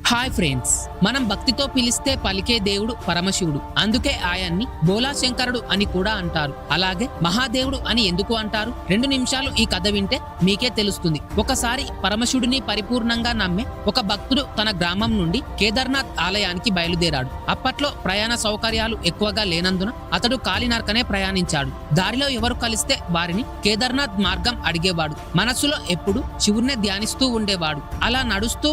Hi friends, మనం భక్తితో పిలిస్తే పలికే దేవుడు పరమశివుడు. అందుకే ఆయన్ని బోలా శంకరుడు అని కూడా అంటారు. అలాగే మహాదేవుడు అని ఎందుకు అంటారు? 2 నిమిషాలు ఈ కథ వింటే మీకే తెలుస్తుంది. ఒకసారి పరమశివుడిని పరిపూర్ణంగా నమ్మే ఒక భక్తుడు తన గ్రామం నుండి కేదార్నాథ్ ఆలయానికి బయలుదేరాడు. అప్పట్లో ప్రయాణ సౌకర్యాలు ఎక్కువగా లేనందున అతడు కాలినడకనే ప్రయాణించాడు. దారిలో ఎవరు కలిస్తే వారిని కేదార్నాథ్ మార్గం అడిగేవాడు. మనస్సులో ఎప్పుడు శివుణ్ణి ధ్యానిస్తూ ఉండేవాడు. అలా నడుస్తూ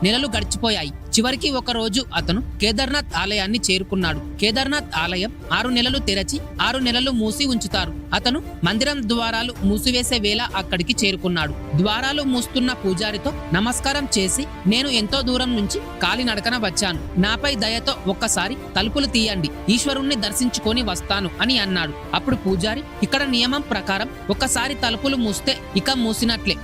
నెలలు గడిచిపోయాయి. చివరికి ఒక రోజు అతను కేదార్నాథ్ ఆలయాన్ని చేరుకున్నాడు. కేదార్నాథ్ ఆలయం 6 నెలలు తెరచి 6 నెలలు మూసి ఉంచుతారు. అతను మందిరం ద్వారాలు మూసివేసే వేళ అక్కడికి చేరుకున్నాడు. ద్వారాలు మూస్తున్న పూజారితో నమస్కారం చేసి, నేను ఎంతో దూరం నుంచి కాలినడకన వచ్చాను. నాపై దయతో ఒక్కసారి తలుపులు తీయండి, ఈశ్వరుణ్ణి దర్శించుకొని వస్తాను అని అన్నాడు. అప్పుడు పూజారి, ఇక్కడ నియమం ప్రకారం ఒక్కసారి తలుపులు మూస్తే ఇక మూసినట్లే,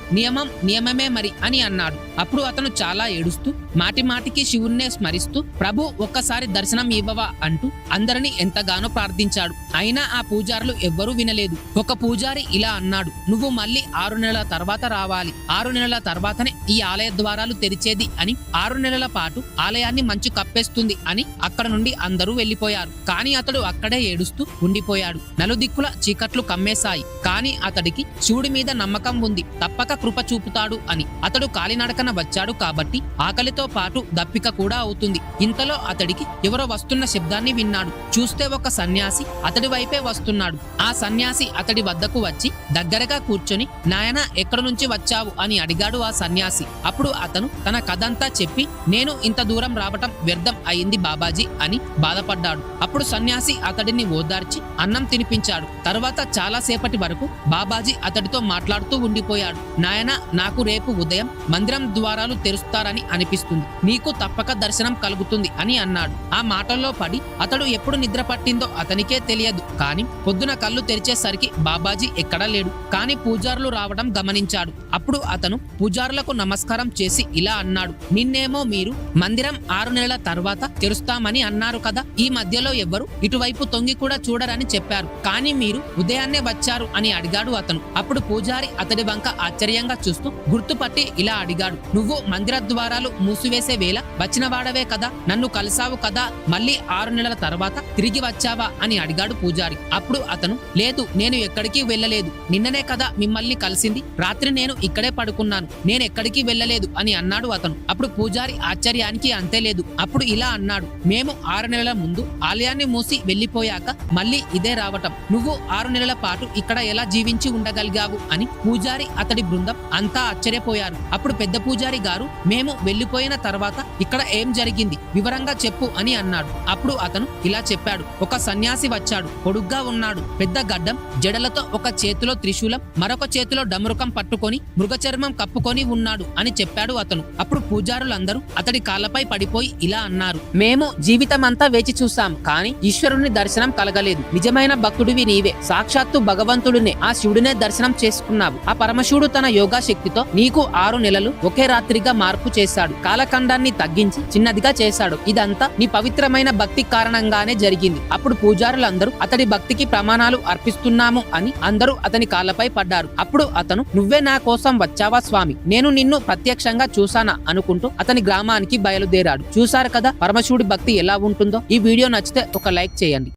నియమమే మరి అని అన్నాడు. అప్పుడు అతను చాలా ఏడుస్తూ మాటిమాటికి శివుణ్ణే స్మరిస్తూ, ప్రభు ఒక్కసారి దర్శనం ఇవ్వవా అంటూ అందరినీ ఎంతగానో ప్రార్థించాడు. అయినా ఆ పూజారులు ఎవ్వరూ వినలేదు. ఒక పూజారి ఇలా అన్నాడు, నువ్వు మళ్ళీ 6 నెలల తర్వాత రావాలి. 6 నెలల తర్వాతనే ఈ ఆలయ ద్వారాలు తెరిచేది అని. 6 నెలల పాటు ఆలయాన్ని మంచు కప్పేస్తుంది అని అక్కడ నుండి అందరూ వెళ్లిపోయారు. కానీ అతడు అక్కడే ఏడుస్తూ ఉండిపోయాడు. నలుదిక్కుల చీకట్లు కమ్మేశాయి. కానీ అతడికి శివుడి మీద నమ్మకం ఉంది, తప్పక కృప చూపుతాడు అని. అతడు కాలినడకన వచ్చాడు కాబట్టి ఆకలితో పాటు దప్పిక కూడా అవుతుంది. ఇంతలో అతడికి ఎవరో వస్తున్న శబ్దాన్ని విన్నాడు. చూస్తే ఒక సన్యాసి అతడి వైపే వస్తున్నాడు. ఆ సన్యాసి అతడి వద్దకు వచ్చి దగ్గరగా కూర్చొని, నాయనా ఎక్కడి నుంచి వచ్చావు అని అడిగాడు ఆ సన్యాసి. అప్పుడు అతను తన కథంతా చెప్పి, నేను ఇంత దూరం రావటం వ్యర్థం అయింది బాబాజీ అని బాధపడ్డాడు. అప్పుడు సన్యాసి అతడిని ఓదార్చి అన్నం తినిపించాడు. తర్వాత చాలా సేపటి వరకు బాబాజీ అతడితో మాట్లాడుతూ ఉండిపోయాడు. నాయనా, నాకు రేపు ఉదయం మందిరం ద్వారాలు తెరుస్తారని అనిపిస్తుంది, నీకు తప్పక దర్శనం కలుగుతుంది అని అన్నాడు. ఆ మాటల్లో పడి అతడు ఎప్పుడు నిద్ర పట్టిందో అతనికే తెలియదు. కానీ పొద్దున కళ్ళు తెరిచేసరికి బాబాజీ ఎక్కడా లేడు. కానీ పూజారులు రావడం గమనించాడు. అప్పుడు అతను పూజారులకు నమస్కారం చేసి ఇలా అన్నాడు, నిన్నేమో మీరు మందిరం 6 నెలల తర్వాత తెరుస్తామని అన్నారు కదా, ఈ మధ్యలో ఎవ్వరు ఇటువైపు తొంగి కూడా చూడరని చెప్పారు, కానీ మీరు ఉదయాన్నే వచ్చారు అని అడిగాడు అతను. అప్పుడు పూజారి అతడి వంక ఆశ్చర్యంగా చూస్తూ గుర్తుపట్టి ఇలా అడిగాడు, నువ్వు మందిర ద్వారాలు మూసివేసే వేళ వచ్చిన వాడవే కదా, నన్ను కలిసావు కదా, మళ్ళీ 6 నెలల తర్వాత తిరిగి వచ్చావా అని అడిగాడు పూజారి. అప్పుడు అతను, లేదు, నేను ఎక్కడికి వెళ్ళలేదు, నిన్ననే కదా మిమ్మల్ని కలిసింది, రాత్రి నేను ఇక్కడే పడుకున్నాను, నేను ఎక్కడికి వెళ్ళలేదు అని అన్నాడు అతను. అప్పుడు పూజారి ఆశ్చర్యానికి అంతే లేదు. అప్పుడు ఇలా అన్నాడు, మేము 6 నెలల ముందు ఆలయాన్ని మూసి వెళ్లిపోయాక మళ్ళీ ఇదే రావటం, నువ్వు 6 నెలల పాటు ఇక్కడ ఎలా జీవించి ఉండగలిగావు అని పూజారి అతడి బృందం అంతా ఆశ్చర్యపోయారు. అప్పుడు పెద్ద పూజారి గారు, మేము వెళ్లిపోయిన తర్వాత ఇక్కడ ఏం జరిగింది వివరంగా చెప్పు అని అన్నాడు. అప్పుడు అతను ఇలా చెప్పాడు, ఒక సన్యాసి వచ్చాడు, పొడుగ్గా ఉన్నాడు, పెద్ద గడ్డం, జడలతో, ఒక చేతిలో త్రిశూలం, మరొక చేతిలో డమరుకం పట్టుకొని మృగచర్మం కప్పుకొని ఉన్నాడు అని చెప్పాడు అతను. అప్పుడు పూజారులందరూ అతడి కాళ్ళపై పడిపోయి ఇలా అన్నారు, మేము జీవితమంతా వేచి చూసాం, కానీ ఈశ్వరుని దర్శనం కలగలేదు. నిజమైన భక్తుడివి నీవే, సాక్షాత్తు భగవంతుడినే, ఆ శివుడినే దర్శనం చేసుకున్నావు. ఆ పరమశివుడు తన యోగా శక్తితో నీకు 6 నెలలు ఒకే రాత్రిగా మార్పు చేశాడు, కాలఖండాన్ని తగ్గించి చిన్నదిగా చేశాడు. ఇదంతా నీ పవిత్రమైన భక్తి కారణంగానే జరిగింది. అప్పుడు పూజారులందరూ అతడి భక్తికి ప్రమాణాలు అర్పిస్తున్నాము అని అందరూ అతని కాళ్ళపై పడ్డారు. అప్పుడు అతను, నువ్వే నా కోసం వచ్చావా స్వామి, నేను నిన్ను ప్రత్యక్షంగా చూసానా అనుకుంటూ అతని గ్రామానికి బయలుదేరాడు. చూశారు కదా పరమశివుడి భక్తి ఎలా ఉంటుందో. ఈ వీడియో నచ్చితే ఒక లైక్ చేయండి.